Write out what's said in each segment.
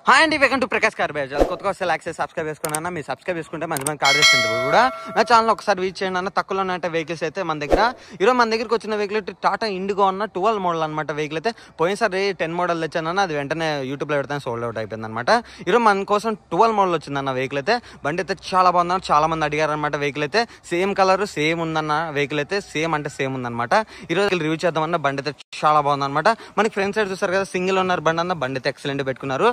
Hi అండి, welcome to Prakash car Bajaj. కొత్తగా వస్తే లైక్ చేసి సబ్స్క్రైబ్ చేసుకున్నా. మీరు సబ్స్క్రైబ్ చేసుకుంటే మంచి కార్ చేస్తుంటారు కూడా నా ఛానల్ ఒకసారి రీచ్ చేయండి అన్న. తక్కువలో ఉన్నట్టు వెహికల్స్ అయితే మన దగ్గర ఈరోజు మన దగ్గరికి వచ్చిన వెహికల్ టాటా ఇండిగో అన్న 12 మోడల్ అనమాట. వెహికల్ అయితే పోయినసారి 10 మోడల్ తెచ్చానన్న, అది వెంటనే యూట్యూబ్లో పెడతాను సోల్డ్ అవుట్ అయిపోయింది అనమాట. ఈరోజు మన కోసం 12 మోడల్ వచ్చిందన్న వెహికల్ అయితే. బండి అయితే చాలా బాగుందన్న, చాలా మంది అడిగారు అనమాట. వెహికల్ అయితే సేమ్ కలర్ సేమ్ ఉందన్న, వెహికల్ అయితే సేమ్ అంటే సేమ్ ఉందన్నమాట. ఈరోజు రివ్యూ చేద్దామన్న. బండి అయితే చాలా బాగుందన్నమాట. మనకి ఫ్రంట్ సైడ్ చూస్తారు కదా, సింగిల్ ఉన్నారు బండి అన్న. బండి అయితే ఎక్సలెంట్ పెట్టుకున్నారు,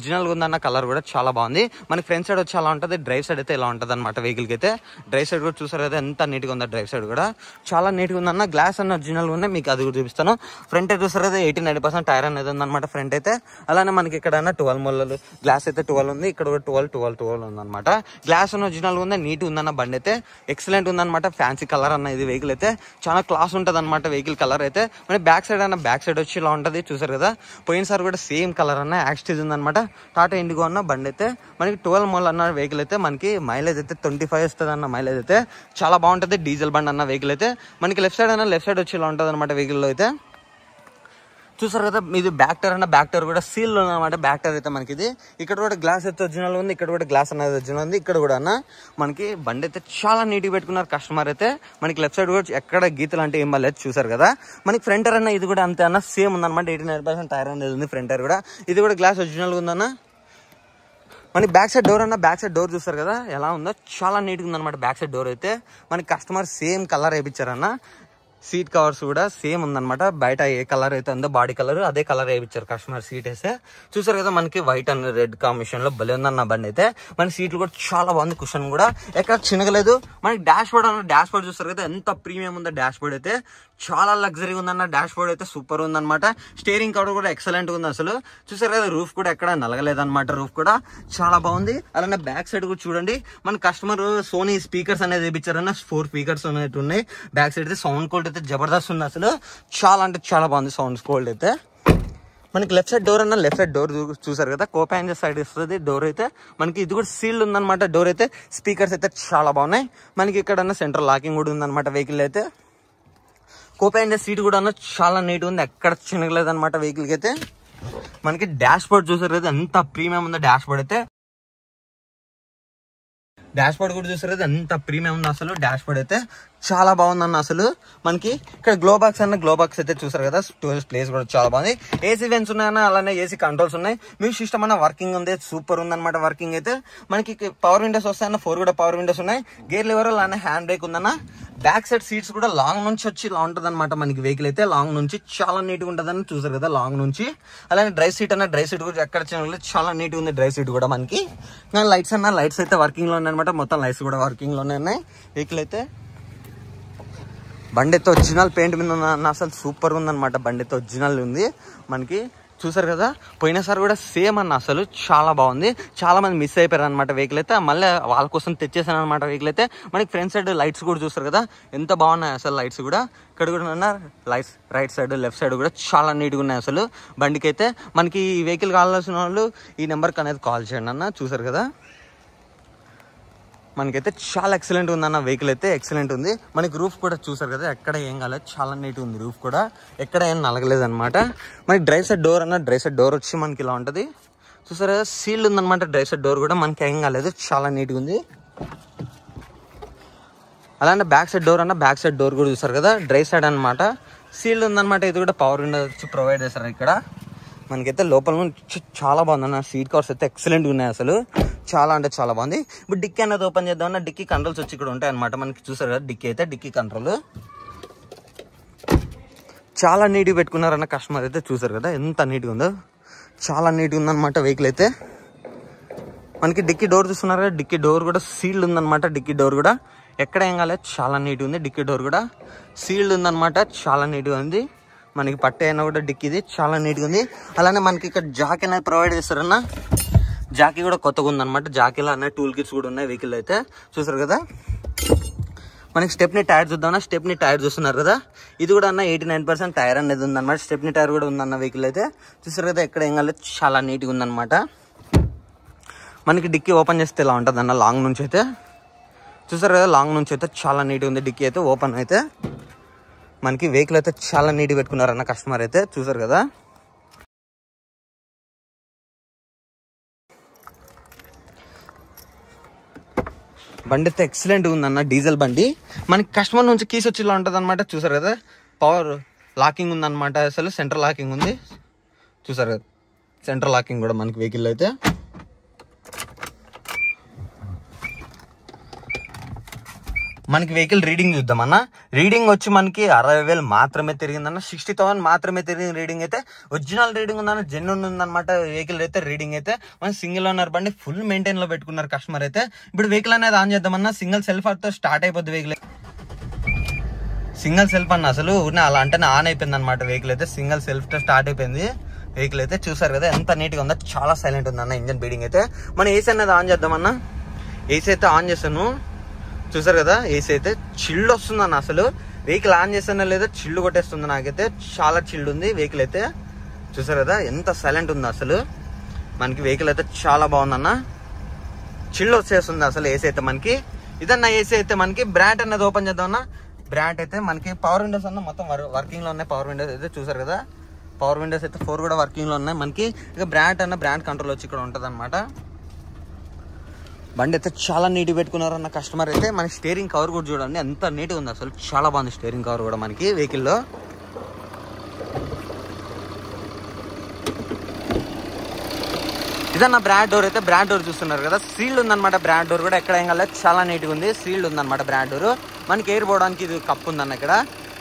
ఒరిజినల్ ఉందన్న. కలర్ కూడా చాలా బాగుంది. మనకి ఫ్రంట్ సైడ్ వచ్చి అలా ఉంటుంది, డ్రైవ్ సైడ్ అయితే ఇలా ఉంటుంది అనమాట. వెహికల్ కి అయితే డ్రైవ్ సైడ్ కూడా చూసారు కదా ఎంత నీట్ గా ఉందో. డ్రైవ్ సైడ్ కూడా చాలా నీట్ గా ఉందన్న. గ్లాస్ అన్న ఒరిజినల్ ఉన్నాయి, మీకు అది కూడా చూపిస్తాను. ఫ్రంట్ అయితే చూసారు కదా 80-90% టైర్ అనేది ఉందన్నమాట ఫ్రంట్ అయితే. అలానే మనకి ఇక్కడ 12 మోడల్ గ్లాస్ అయితే 12 ఉంది, ఇక్కడ కూడా 12 ఉందన్నమాట. గ్లాస్ అన్న ఒరిజినల్ ఉంది, నీట్ ఉందన్న. బండి అయితే ఎక్సలెంట్ ఉందన్నమాట. ఫ్యాన్సీ కలర్ అన్న ఇది. వెహికల్ అయితే చాలా క్లాస్ ఉంటుంది అనమాట. వెహికల్ కలర్ అయితే మన బ్యాక్ సైడ్ అన్న, బ్యాక్ సైడ్ వచ్చి ఇలా ఉంటుంది చూసారు కదా. పోయినసారి కూడా సేమ్ కలర్ అన్న యాక్స్టేజ్ ఉందన్నమాట. టాటా ఇండిగో అన్న బండి అయితే మనకి 12 మోడల్ అన్న వెహికల్ అయితే మనకి మైలేజ్ అయితే 25 వస్తుంది అన్న. మైలేజ్ అయితే చాలా బాగుంటుంది. డీజిల్ బండి అన్న వెహికల్ అయితే మనకి లెఫ్ట్ సైడ్ అన్న, లెఫ్ట్ సైడ్ వచ్చి ఇలా ఉంటుంది అనమాట. వెహికల్లో అయితే చూసారు కదా, ఇది బ్యాక్ టైర్ అన్న. బ్యాక్ టైర్ కూడా సీల్ ఉందన్నమాట. బ్యాక్ టైర్ అయితే మనకి ఇది. ఇక్కడ కూడా గ్లాస్ అయితే ఒరిజినల్ ఉంది, ఇక్కడ కూడా గ్లాస్ అనేది ఒరిజినల్ ఉంది. ఇక్కడ కూడా అన్న మనకి బండి అయితే చాలా నీట్గా పెట్టుకున్నారు కస్టమర్ అయితే. మనకి లెఫ్ట్ సైడ్ కూడా ఎక్కడ గీతలు అంటే ఏం బాలేదు చూసారు కదా. మనకి ఫ్రంట్ టైర్ అన్న ఇది కూడా అంతే అన్న, సేమ్ ఉందన్నమాట. 89% టైర్ అనేది ఉంది ఫ్రంట్ టైర్ కూడా. ఇది కూడా గ్లాస్ ఒరిజినల్ ఉందన్న. మనకి బ్యాక్ సైడ్ డోర్ అన్న, బ్యాక్ సైడ్ డోర్ చూస్తారు కదా ఎలా ఉందో, చాలా నీట్గా ఉందన్నమాట. బ్యాక్ సైడ్ డోర్ అయితే మనకి కస్టమర్ సేమ్ కలర్ వేయించారన్న. సీట్ కవర్స్ కూడా సేమ్ ఉందన్నమాట. బయట ఏ కలర్ అయితే ఉందో బాడీ కలర్ అదే కలర్ వేయించారు కస్టమర్. సీట్ వేస్తే చూసారు కదా, మనకి వైట్ అండ్ రెడ్ కాంబినేషన్ లో భలే ఉందన్న బండి అయితే. మన సీట్లు కూడా చాలా బాగుంది, కుషన్ కూడా ఎక్కడ చినగలేదు. మనకి డాష్ బోర్డ్ అన్న, డాష్ బోర్డ్ చూస్తారు కదా ఎంత ప్రీమియం ఉందో. డాష్ బోర్డ్ అయితే చాలా లగ్జరీ ఉందన్న. డాష్ బోర్డ్ అయితే సూపర్ ఉందన్నమాట. స్టీరింగ్ కవర్ కూడా ఎక్సలెంట్ ఉంది అసలు. చూసారు కదా, రూఫ్ కూడా ఎక్కడ నలగలేదన్నమాట. రూఫ్ కూడా చాలా బాగుంది. అలానే బ్యాక్ సైడ్ కూడా చూడండి, మన కస్టమర్ సోనీ స్పీకర్స్ అనేది వేయించారన్న. 4 స్పీకర్స్ అనేది ఉన్నాయి బ్యాక్ సైడ్ అయితే. సౌండ్ క్వాలిటీ అయితే జబర్దస్త్ ఉంది అసలు. చాలా అంటే చాలా బాగుంది సౌండ్ క్వాలిటీ అయితే. మనకి లెఫ్ట్ సైడ్ డోర్ అన్న, లెఫ్ట్ సైడ్ డోర్ చూసారు కదా, కో ప్యాసింజర్ సైడ్ వస్తుంది డోర్ అయితే. మనకి ఇది కూడా సీల్డ్ ఉందన్నమాట డోర్ అయితే. స్పీకర్స్ అయితే చాలా బాగున్నాయి. మనకి ఇక్కడ సెంట్రల్ లాకింగ్ కూడా ఉందన్నమాట వెహికల్ అయితే. కో ప్యాసింజర్ సీట్ కూడా అన్న చాలా నీట్ ఉంది, ఎక్కడ చిన్నగలేదు అనమాట వెహికల్ కి అయితే. మనకి డాష్ బోర్డ్ చూసారు కదా ఎంత ప్రీమియం ఉందో. డాష్ బోర్డ్ అయితే, డాష్ బోర్డ్ కూడా చూసారు కదా ఎంత ప్రీమియం ఉంది అసలు. డాష్ బోర్డ్ అయితే చాలా బాగుందన్న అసలు. మనకి ఇక్కడ గ్లో బాక్స్ అన్న, గ్లో బాక్స్ అయితే చూసారు కదా, స్టోరేజ్ ప్లేస్ కూడా చాలా బాగుంది. ఏసీ వెన్స్ ఉన్నాయన్న, అలానే ఏసీ కంట్రోల్స్ ఉన్నాయి. మ్యూజిక్ సిస్టమ్ అన్న వర్కింగ్ ఉంది, సూపర్ ఉందన్నమాట వర్కింగ్ అయితే. మనకి పవర్ విండోస్ వస్తాయన్న, 4 కూడా పవర్ విండోస్ ఉన్నాయి. గేర్ లివర్ అలానే హ్యాండ్ బ్రేక్ ఉందన్న. బ్యాక్ సైడ్ సీట్స్ కూడా లాంగ్ నుంచి వచ్చి ఇలా ఉంటుంది అనమాట. మనకి వెహికల్ అయితే లాంగ్ నుంచి చాలా నీట్గా ఉంటుందని చూసారు కదా, లాంగ్ నుంచి. అలానే డ్రైవ్ సీట్ అన్న, డ్రైవ్ సీట్ కూడా ఎక్కడ చాలా నీట్గా ఉంది. డ్రైవ్ సీట్ కూడా మనకి. లైట్స్ అన్న, లైట్స్ అయితే వర్కింగ్ లో ఉన్నాయన్నమాట. మొత్తం లైట్స్ కూడా వర్కింగ్ లోనే ఉన్నాయి. వెహికల్ అయితే బండి అయితే ఒరిజినల్ పెయింట్ మీద ఉన్న అసలు సూపర్ ఉందన్నమాట. బండి అయితే ఒరిజినల్ ఉంది మనకి. చూసారు కదా, పోయినసారి కూడా సేమ్ అన్న అసలు చాలా బాగుంది. చాలా మంది మిస్ అయిపోయారు అనమాట వెహికల్ అయితే. మళ్ళీ వాళ్ళ కోసం తెచ్చేసాను అనమాట వెహికల్ అయితే. మనకి ఫ్రంట్ సైడ్ లైట్స్ కూడా చూస్తారు కదా ఎంత బాగున్నాయి అసలు. లైట్స్ కూడా ఇక్కడ కూడా ఉన్న lights right side left side కూడా చాలా నీట్గా ఉన్నాయి అసలు బండికి అయితే. మనకి ఈ వెహికల్ కావాల్సిన వాళ్ళు ఈ నెంబర్కి అనేది కాల్ చేయండి అన్న. చూసారు కదా, మనకైతే చాలా ఎక్సలెంట్ ఉందన్న వెహికల్ అయితే. ఎక్సలెంట్ ఉంది. మనకి రూఫ్ కూడా చూసారు కదా ఎక్కడ ఏం కాలేదు, చాలా నీట్ ఉంది. రూఫ్ కూడా ఎక్కడ ఏం నలగలేదు అనమాట. మనకి డ్రైవ్ సైడ్ డోర్ అన్న, డ్రైవ్ సైడ్ డోర్ వచ్చి మనకి ఇలా ఉంటుంది చూసారు కదా, సీల్డ్ ఉందన్నమాట. డ్రైవ్ సైడ్ డోర్ కూడా మనకి ఏం కాలేదు, చాలా నీట్గా ఉంది. అలానే బ్యాక్ సైడ్ డోర్ అన్న, బ్యాక్ సైడ్ డోర్ కూడా చూసారు కదా, డ్రైవ్ సైడ్ అనమాట, సీల్డ్ ఉందన్నమాట. ఇది కూడా పవర్ విండో వచ్చి ప్రొవైడ్ చేస్తారు ఇక్కడ. మనకైతే లోపల నుంచి చాలా బాగుంది అన్న. సీట్ కవర్స్ అయితే ఎక్సలెంట్గా ఉన్నాయి అసలు, చాలా అంటే చాలా బాగుంది. ఇప్పుడు డిక్కీ అనేది ఓపెన్ చేద్దామన్నా, డిక్కీ కంట్రోల్స్ వచ్చి ఇక్కడ ఉంటాయి అనమాట. మనకి చూసారు కదా డిక్కీ అయితే, డిక్కీ కంట్రోల్ చాలా నీట్గా పెట్టుకున్నారన్న కస్టమర్ అయితే. చూసారు కదా ఎంత నీట్గా ఉందో, చాలా నీట్గా ఉందన్నమాట వెహికల్ అయితే. మనకి డిక్కీ డోర్ చూస్తున్నారు కదా, డిక్కీ డోర్ కూడా సీల్డ్ ఉందన్నమాట. డిక్కీ డోర్ కూడా ఎక్కడ ఏం కాలేదు, చాలా నీట్గా ఉంది. డిక్కీ డోర్ కూడా సీల్డ్ ఉందన్నమాట, చాలా నీట్గా ఉంది. మనకి పట్టే అయినా కూడా డిక్కీది చాలా నీట్గా ఉంది. అలానే మనకి ఇక్కడ జాకీ అనేది ప్రొవైడ్ చేస్తారన్న. జాకీ కూడా కొత్తగా ఉందన్నమాట. జాకీలో అనే టూల్ కిట్స్ కూడా ఉన్నాయి వెహికల్ అయితే. చూసారు కదా, మనకి స్టెప్నీ టైర్ చూద్దామన్నా. స్టెప్నీ టైర్ చూస్తున్నారు కదా, ఇది కూడా అన్న 89% టైర్ అనేది ఉందన్నమాట. స్టెప్నీ టైర్ కూడా ఉందన్న వెహికల్ అయితే. చూసారు కదా ఎక్కడ ఏం కాలేదు, చాలా నీట్గా ఉందన్నమాట. మనకి డిక్కీ ఓపెన్ చేస్తే ఇలా ఉంటుంది అన్న లాంగ్ నుంచి అయితే. చూసారు కదా, లాంగ్ నుంచి అయితే చాలా నీట్గా ఉంది డిక్కీ అయితే. ఓపెన్ అయితే మనకి వెహికల్ అయితే చాలా నీట్గా పెట్టుకున్నారన్న కస్టమర్ అయితే. చూసారు కదా. బండి అయితే ఎక్సలెంట్ ఉందన్న, డీజిల్ బండి. మనకి కస్టమర్ నుంచి కీస్ వచ్చి ఇలా ఉంటుంది అనమాట. చూసారు కదా, పవర్ లాకింగ్ ఉందన్నమాట. అసలు సెంట్రల్ లాకింగ్ ఉంది, చూసారు కదా, సెంట్రల్ లాకింగ్ కూడా మనకి వెహికల్ అయితే. మనకి వెహికల్ రీడింగ్ చూద్దామన్నా. రీడింగ్ వచ్చి మనకి 60,000 మాత్రమే తిరిగిందన్న, 60,000 మాత్రమే తిరిగింది. రీడింగ్ అయితే ఒరిజినల్ రీడింగ్ ఉందన్న, జెన్యూన్ ఉందన్నమాట వెహికల్ అయితే. రీడింగ్ అయితే మన సింగిల్ ఓనర్ బండి, ఫుల్ మెయింటైన్ లో పెట్టుకున్నారు కస్టమర్ అయితే. ఇప్పుడు వెహికల్ అనేది ఆన్ చేద్దామన్నా. సింగిల్ సెల్ఫ్ తో స్టార్ట్ అయిపోద్ది వెహికల్. సింగిల్ సెల్ఫ్ అన్న అసలు అలా అంటేనే ఆన్ అయిపోయింది అనమాట వెహికల్ అయితే. సింగిల్ సెల్ఫ్ తో స్టార్ట్ అయిపోయింది వెహికల్ అయితే. చూసారు కదా ఎంత నీట్ గా ఉందో, చాలా సైలెంట్ ఉంది అన్న ఇంజన్ బీడింగ్ అయితే. మనం ఏసీ అనేది ఆన్ చేద్దామన్నా. ఏసీ అయితే ఆన్ చేస్తాను, చూసారు కదా. ఏసీ అయితే చిల్డ్ వస్తుందన్న, అసలు వెహికల్ ఆన్ చేస్తానో లేదో చిల్డ్ కొట్టేస్తుంది నాకైతే. చాలా చిల్డ్ ఉంది వెహికల్ అయితే, చూసారు కదా ఎంత సైలెంట్ ఉంది అసలు. మనకి వెహికల్ అయితే చాలా బాగుందన్న, చిల్డ్ వచ్చేస్తుంది అసలు ఏసీ అయితే మనకి. ఇదన్న ఏసీ అయితే మనకి. బ్రాండ్ అనేది ఓపెన్ చేద్దామన్నా. బ్రాండ్ అయితే మనకి పవర్ విండోస్ అన్న మొత్తం వర్కింగ్ లో ఉన్నాయి. పవర్ విండోస్ అయితే చూసారు కదా, పవర్ విండోస్ అయితే 4 కూడా వర్కింగ్ లో ఉన్నాయి మనకి. ఇక బ్రాండ్ అన్న బ్రాండ్ కంట్రోల్ వచ్చి ఇక్కడ ఉంటది అనమాట. బండి అయితే చాలా నీట్గా పెట్టుకున్నారు అన్న కస్టమర్ అయితే. మనకి స్టీరింగ్ కవర్ కూడా చూడండి ఎంత నీట్గా ఉంది అసలు, చాలా బాగుంది స్టీరింగ్ కవర్ కూడా మనకి వెహికల్లో. ఇదన్న బ్రాండ్ డోర్ అయితే. బ్రాండ్ డోర్ చూస్తున్నారు కదా, సీల్డ్ ఉందన్నమాట. బ్రాండ్ డోర్ కూడా ఎక్కడ ఏం కాలేదు, చాలా నీట్గా ఉంది. సీల్డ్ ఉందన్నమాట బ్రాండ్ డోర్. మనకి ఎయిర్ పోవడానికి ఇది కప్పు ఉందన్న ఇక్కడ,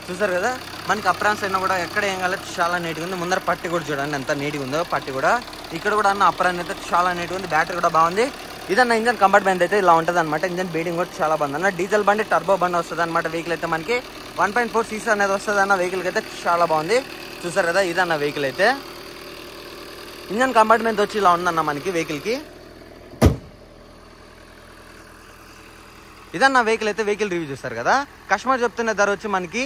చూసారు కదా. మనకి అప్రాన్స్ అయినా కూడా ఎక్కడ ఏం కాలేదు, చాలా నీట్గా ఉంది. ముందర పట్టి కూడా చూడండి ఎంత నీట్గా ఉందో పట్టి కూడా. ఇక్కడ కూడా అన్న అప్రాన్ అయితే చాలా నీట్గా ఉంది. బ్యాటరీ కూడా బాగుంది. ఇదన్న ఇంజన్ కంపార్ట్మెంట్ అయితే ఇలా ఉంటుంది అనమాట. ఇంజన్ బీడింగ్ కూడా చాలా బాగుంది అన్న. డీజిల్ బండి, టర్బో బండి వస్తుంది అనమాట వెహికల్ అయితే మనకి. 1.4 cc అనేది వస్తుంది అన్న వెహికల్ అయితే, చాలా బాగుంది. చూసారు కదా, ఇదన్న వెహికల్ అయితే. ఇంజన్ కంపార్ట్మెంట్ వచ్చి ఇలా ఉందన్న మనకి వెహికల్ కి. ఇదన్న వెహికల్ అయితే. వెహికల్ రివ్యూ చూస్తారు కదా. కస్టమర్ చెప్తున్న ధర వచ్చి మనకి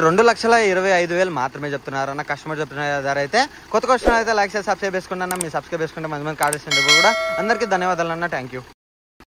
2,25,000 మాత్రమే చెప్తున్నారు అన్న. కస్టమర్ చెప్తున్న ధర అయితే. కొత్త కస్టమర్ అయితే లైక్ చేసి సబ్స్క్రైబ్ చేసుకుంటున్నా. మీరు సబ్స్క్రైబ్ చేసుకుంటే మంచి కార్డు కూడా. అందరికీ ధన్యవాదాలు అన్న, థ్యాంక్ యూ.